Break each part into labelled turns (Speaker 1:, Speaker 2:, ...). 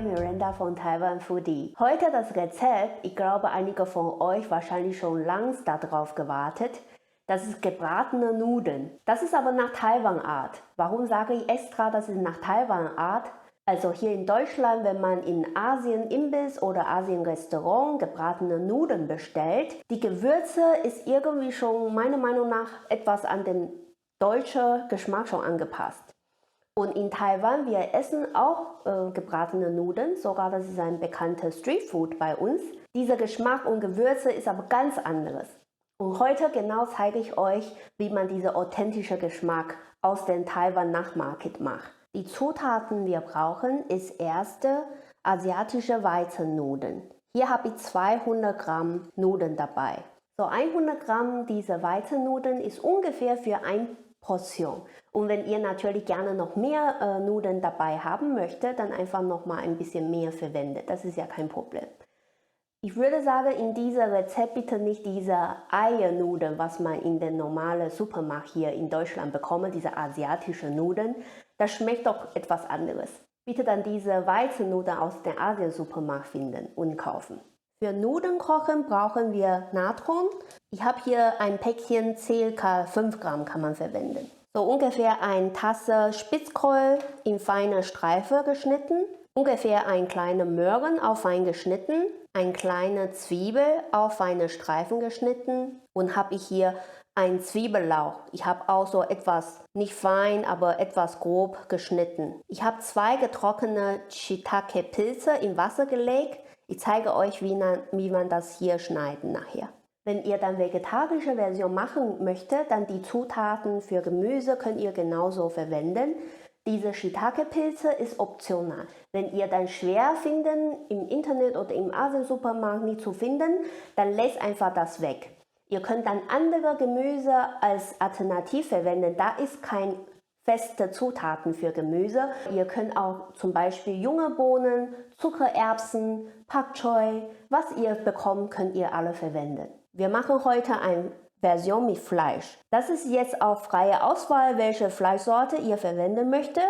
Speaker 1: Miranda von Taiwan Foodie. Heute das Rezept, ich glaube einige von euch wahrscheinlich schon lange darauf gewartet. Das ist gebratene Nudeln. Das ist aber nach Taiwan-Art. Warum sage ich extra, das ist nach Taiwan-Art? Also hier in Deutschland, wenn man in Asien-Imbiss oder Asien-Restaurant gebratene Nudeln bestellt, die Gewürze ist irgendwie schon meiner Meinung nach etwas an den deutschen Geschmack schon angepasst. Und in Taiwan, wir essen auch gebratene Nudeln, sogar das ist ein bekanntes Streetfood bei uns. Dieser Geschmack und Gewürze ist aber ganz anderes. Und heute genau zeige ich euch, wie man diesen authentischen Geschmack aus dem Taiwan-Nachmarket macht. Die Zutaten, wir brauchen, ist erste asiatische Weizennudeln. Hier habe ich 200 Gramm Nudeln dabei. So 100 Gramm dieser Weizennudeln ist ungefähr für eine Portion. Und wenn ihr natürlich gerne noch mehr Nudeln dabei haben möchtet, dann einfach noch mal ein bisschen mehr verwendet. Das ist ja kein Problem. Ich würde sagen, in diesem Rezept bitte nicht diese Eiernudeln, was man in den normalen Supermarkt hier in Deutschland bekommt, diese asiatischen Nudeln. Das schmeckt doch etwas anderes. Bitte dann diese Weizennudeln aus dem Asien-Supermarkt finden und kaufen. Für Nudeln kochen brauchen wir Natron. Ich habe hier ein Päckchen, ca. 5 Gramm kann man verwenden. So ungefähr eine Tasse Spitzkohl in feine Streifen geschnitten. Ungefähr ein kleiner Möhren auch fein geschnitten. Eine kleine Zwiebel auf feine Streifen geschnitten. Und habe ich hier ein Zwiebellauch. Ich habe auch so etwas, nicht fein, aber etwas grob geschnitten. Ich habe 2 getrocknete Shiitake-Pilze in Wasser gelegt. Ich zeige euch, wie man das hier schneiden nachher. Wenn ihr dann vegetarische Version machen möchtet, dann die Zutaten für Gemüse könnt ihr genauso verwenden. Diese Shiitake-Pilze ist optional. Wenn ihr dann schwer finden, im Internet oder im Asien-Supermarkt nicht zu finden, dann lässt einfach das weg. Ihr könnt dann andere Gemüse als Alternativ verwenden. Da ist kein feste Zutaten für Gemüse. Ihr könnt auch zum Beispiel junge Bohnen, Zuckererbsen, Pak Choi, was ihr bekommt, könnt ihr alle verwenden. Wir machen heute eine Version mit Fleisch. Das ist jetzt auf freie Auswahl, welche Fleischsorte ihr verwenden möchtet.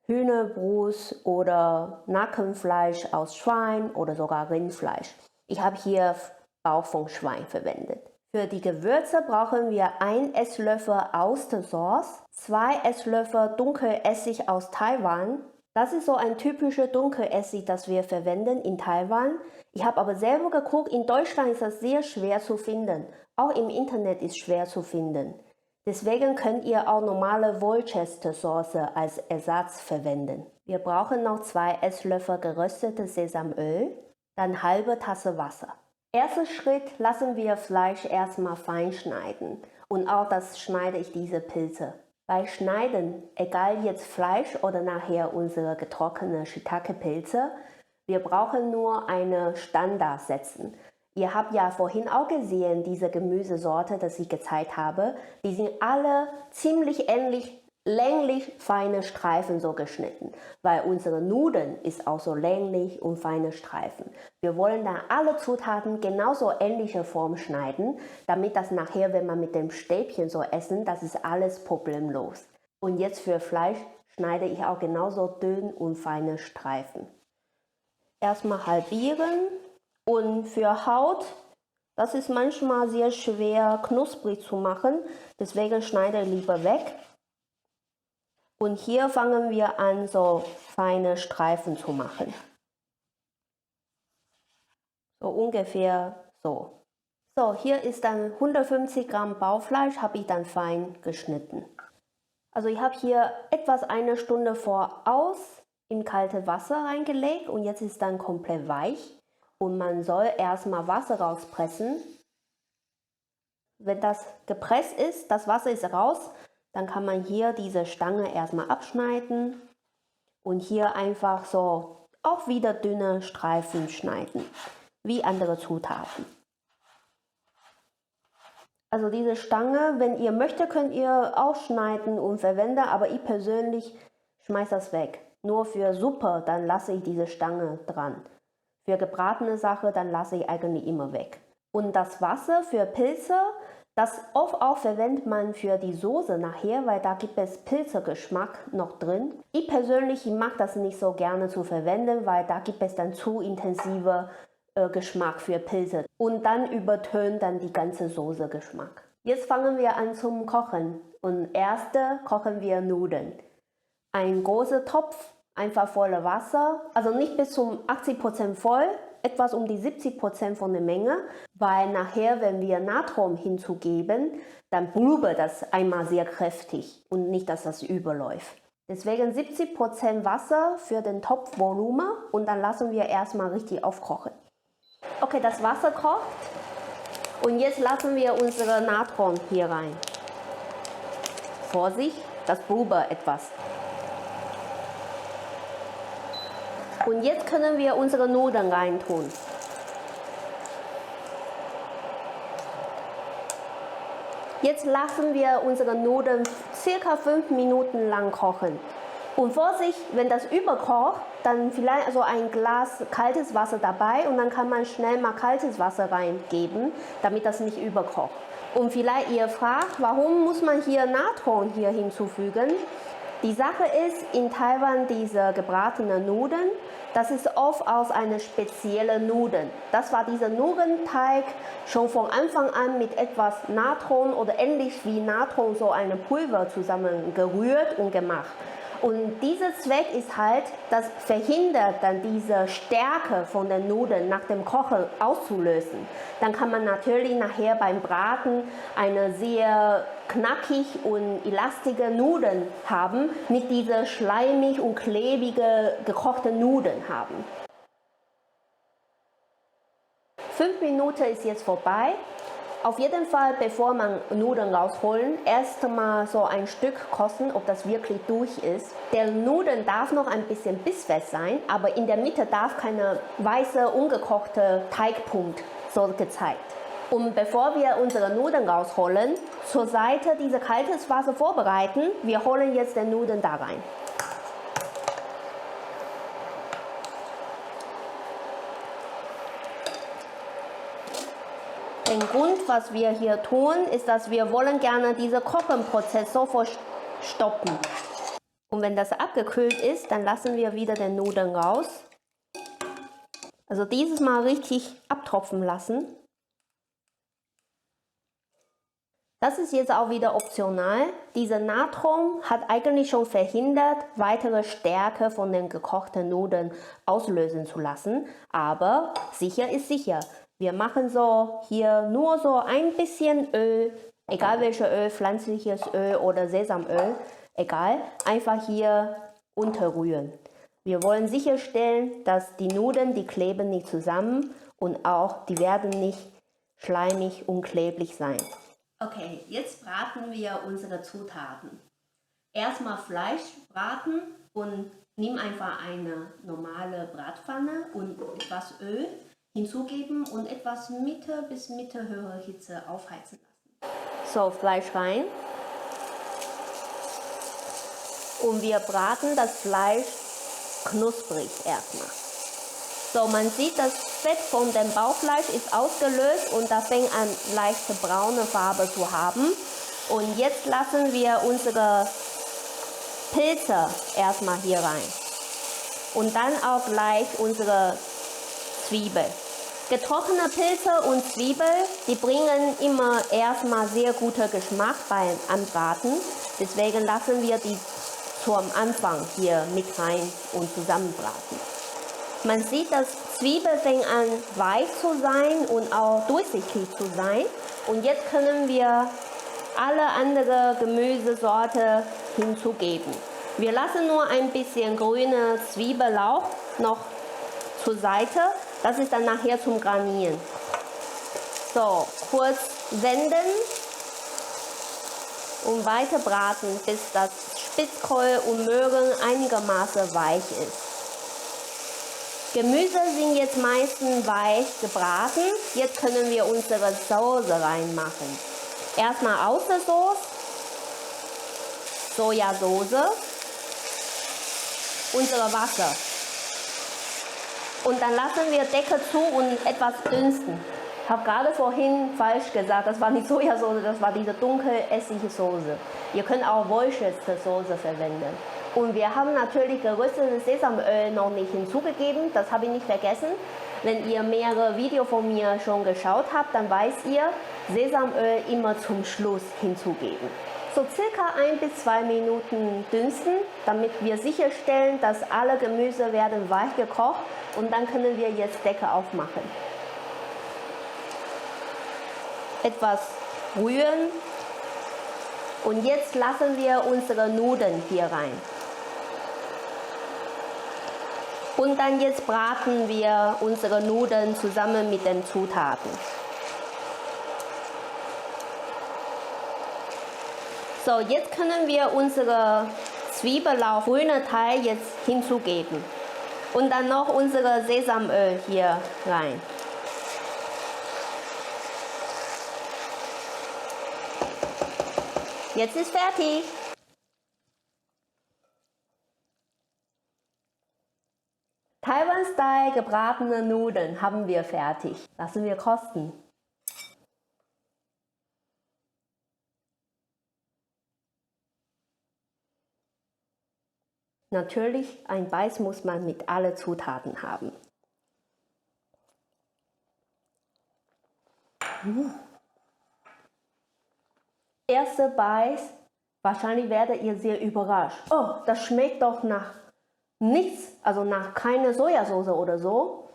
Speaker 1: Hühnerbrust oder Nackenfleisch aus Schwein oder sogar Rindfleisch. Ich habe hier Bauch von Schwein verwendet. Für die Gewürze brauchen wir 1 Esslöffel Austersauce, 2 Esslöffel Dunkelessig aus Taiwan. Das ist so ein typischer Dunkelessig, das wir verwenden in Taiwan. Ich habe aber selber geguckt, in Deutschland ist das sehr schwer zu finden. Auch im Internet ist schwer zu finden. Deswegen könnt ihr auch normale Worcester-Sauce als Ersatz verwenden. Wir brauchen noch 2 Esslöffel geröstetes Sesamöl, dann halbe Tasse Wasser. Erster Schritt, lassen wir Fleisch erstmal fein schneiden. Und auch das schneide ich diese Pilze. Bei Schneiden, egal jetzt Fleisch oder nachher unsere getrockneten Shiitake-Pilze, wir brauchen nur eine Standard setzen. Ihr habt ja vorhin auch gesehen, diese Gemüsesorte, das ich gezeigt habe, die sind alle ziemlich ähnlich, länglich feine Streifen so geschnitten, weil unsere Nudeln ist auch so länglich und feine Streifen. Wir wollen da alle Zutaten genauso ähnliche Form schneiden, damit das nachher, wenn man mit dem Stäbchen so essen, das ist alles problemlos. Und jetzt für Fleisch schneide ich auch genauso dünn und feine Streifen. Erstmal halbieren und für Haut, das ist manchmal sehr schwer knusprig zu machen, deswegen schneide ich lieber weg. Und hier fangen wir an, so feine Streifen zu machen. So ungefähr so. So, hier ist dann 150 Gramm Bauchfleisch, habe ich dann fein geschnitten. Also ich habe hier etwas 1 Stunde voraus in kaltes Wasser reingelegt und jetzt ist dann komplett weich. Und man soll erstmal Wasser rauspressen. Wenn das gepresst ist, das Wasser ist raus, dann kann man hier diese Stange erstmal abschneiden und hier einfach so auch wieder dünne Streifen schneiden, wie andere Zutaten. Also diese Stange, wenn ihr möchtet, könnt ihr ausschneiden und verwenden, aber ich persönlich schmeiße das weg. Nur für Suppe, dann lasse ich diese Stange dran. Für gebratene Sachen, dann lasse ich eigentlich immer weg. Und das Wasser für Pilze, Das oft auch verwendet man für die Soße nachher, weil da gibt es Pilzegeschmack noch drin. Ich persönlich mag das nicht so gerne zu verwenden, weil da gibt es dann zu intensive Geschmack für Pilze. Und dann übertönt dann die ganze Soße Geschmack. Jetzt fangen wir an zum Kochen. Und erst kochen wir Nudeln. Ein großer Topf, einfach voller Wasser, also nicht bis zum 80% voll, etwas um die 70% von der Menge, weil nachher, wenn wir Natron hinzugeben, dann blubbert das einmal sehr kräftig und nicht, dass das überläuft. Deswegen 70% Wasser für den Topfvolumen und dann lassen wir erstmal richtig aufkochen. Okay, das Wasser kocht und jetzt lassen wir unsere Natron hier rein. Vorsicht, das blubbert etwas. Und jetzt können wir unsere Nudeln reintun. Jetzt lassen wir unsere Nudeln ca. 5 Minuten lang kochen. Und Vorsicht, wenn das überkocht, dann vielleicht so ein Glas kaltes Wasser dabei und dann kann man schnell mal kaltes Wasser reingeben, damit das nicht überkocht. Und vielleicht ihr fragt, warum muss man hier Natron hier hinzufügen? Die Sache ist, in Taiwan diese gebratenen Nudeln, das ist oft aus einer speziellen Nudeln. Das war dieser Nudelteig schon von Anfang an mit etwas Natron oder ähnlich wie Natron so eine Pulver zusammen gerührt und gemacht. Und dieser Zweck ist halt, das verhindert dann diese Stärke von den Nudeln nach dem Kochen auszulösen. Dann kann man natürlich nachher beim Braten eine sehr knackig und elastische Nudeln haben, nicht diese schleimig und klebige gekochte Nudeln haben. 5 Minuten ist jetzt vorbei. Auf jeden Fall, bevor man Nudeln rausholen, erst mal so ein Stück kosten, ob das wirklich durch ist. Der Nudeln darf noch ein bisschen bissfest sein, aber in der Mitte darf keine weiße, ungekochte Teigpunkt so gezeigt. Und bevor wir unsere Nudeln rausholen, zur Seite dieses kaltes Wasser vorbereiten. Wir holen jetzt die Nudeln da rein. Der Grund, was wir hier tun, ist, dass wir wollen gerne diesen Kochenprozess sofort stoppen. Und wenn das abgekühlt ist, dann lassen wir wieder den Nudeln raus. Also dieses Mal richtig abtropfen lassen. Das ist jetzt auch wieder optional. Dieser Natron hat eigentlich schon verhindert, weitere Stärke von den gekochten Nudeln auslösen zu lassen. Aber sicher ist sicher. Wir machen so hier nur so ein bisschen Öl, egal welches Öl, pflanzliches Öl oder Sesamöl, egal, einfach hier unterrühren. Wir wollen sicherstellen, dass die Nudeln, die kleben nicht zusammen und auch die werden nicht schleimig und klebrig sein. Okay, jetzt braten wir unsere Zutaten. Erstmal Fleisch braten und nimm einfach eine normale Bratpfanne und etwas Öl hinzugeben und etwas Mitte bis mittelhöhere Hitze aufheizen lassen. So, Fleisch rein. Und wir braten das Fleisch knusprig erstmal. So, man sieht, das Fett von dem Bauchfleisch ist ausgelöst und das fängt an leichte braune Farbe zu haben. Und jetzt lassen wir unsere Pilze erstmal hier rein. Und dann auch gleich unsere Zwiebel. Getrocknete Pilze und Zwiebel, die bringen immer erstmal sehr guten Geschmack beim Anbraten. Deswegen lassen wir die zum Anfang hier mit rein und zusammenbraten. Man sieht, dass Zwiebel fängt an weich zu sein und auch durchsichtig zu sein. Und jetzt können wir alle anderen Gemüsesorten hinzugeben. Wir lassen nur ein bisschen grüne Zwiebellauch noch zur Seite. Das ist dann nachher zum Garnieren. So, kurz wenden und weiter braten, bis das Spitzkohl und Möhren einigermaßen weich ist. Gemüse sind jetzt meistens weich gebraten. Jetzt können wir unsere Soße reinmachen. Erstmal Außensauce, Sojasauce, unsere Wasser. Und dann lassen wir Deckel zu und etwas dünsten. Ich habe gerade vorhin falsch gesagt, das war nicht Sojasauce, das war diese dunkle Essigsoße. Ihr könnt auch Worcestershire-Soße verwenden. Und wir haben natürlich geröstetes Sesamöl noch nicht hinzugegeben, das habe ich nicht vergessen. Wenn ihr mehrere Videos von mir schon geschaut habt, dann weißt ihr, Sesamöl immer zum Schluss hinzugeben. So circa 1 bis 2 Minuten dünsten, damit wir sicherstellen, dass alle Gemüse werden weich gekocht und dann können wir jetzt Deckel aufmachen. Etwas rühren und jetzt lassen wir unsere Nudeln hier rein. Und dann jetzt braten wir unsere Nudeln zusammen mit den Zutaten. So, jetzt können wir unsere Zwiebelauch grüne Teil jetzt hinzugeben. Und dann noch unsere Sesamöl hier rein. Jetzt ist fertig. Taiwan-Style gebratene Nudeln haben wir fertig. Lassen wir kosten. Natürlich, ein Beiß muss man mit allen Zutaten haben. Erster Beiß, wahrscheinlich werdet ihr sehr überrascht. Oh, das schmeckt doch nach nichts, also nach keiner Sojasauce oder so.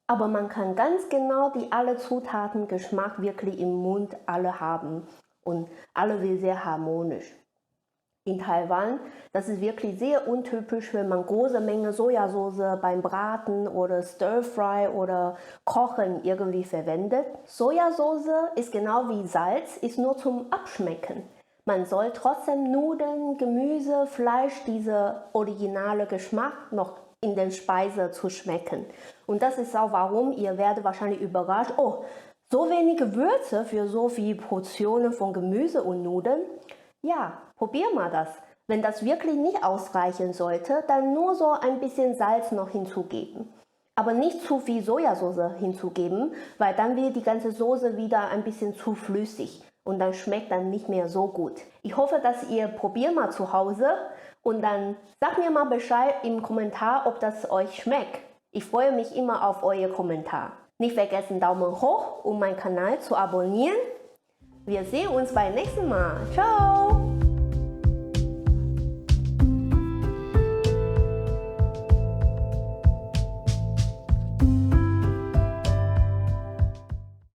Speaker 1: Aber man kann ganz genau die alle Zutaten Geschmack wirklich im Mund alle haben und alle sind sehr harmonisch. In Taiwan, das ist wirklich sehr untypisch, wenn man große Menge Sojasauce beim Braten oder Stir-Fry oder Kochen irgendwie verwendet. Sojasauce ist genau wie Salz, ist nur zum Abschmecken. Man soll trotzdem Nudeln, Gemüse, Fleisch, dieser originale Geschmack noch in den Speisen zu schmecken. Und das ist auch warum ihr werdet wahrscheinlich überrascht, oh, so wenige Würze für so viele Portionen von Gemüse und Nudeln. Ja, probier mal das. Wenn das wirklich nicht ausreichen sollte, dann nur so ein bisschen Salz noch hinzugeben. Aber nicht zu viel Sojasauce hinzugeben, weil dann wird die ganze Soße wieder ein bisschen zu flüssig und dann schmeckt dann nicht mehr so gut. Ich hoffe, dass ihr probiert mal zu Hause und dann sagt mir mal Bescheid im Kommentar, ob das euch schmeckt. Ich freue mich immer auf euer Kommentar. Nicht vergessen Daumen hoch, um meinen Kanal zu abonnieren. Wir sehen uns beim nächsten Mal. Ciao!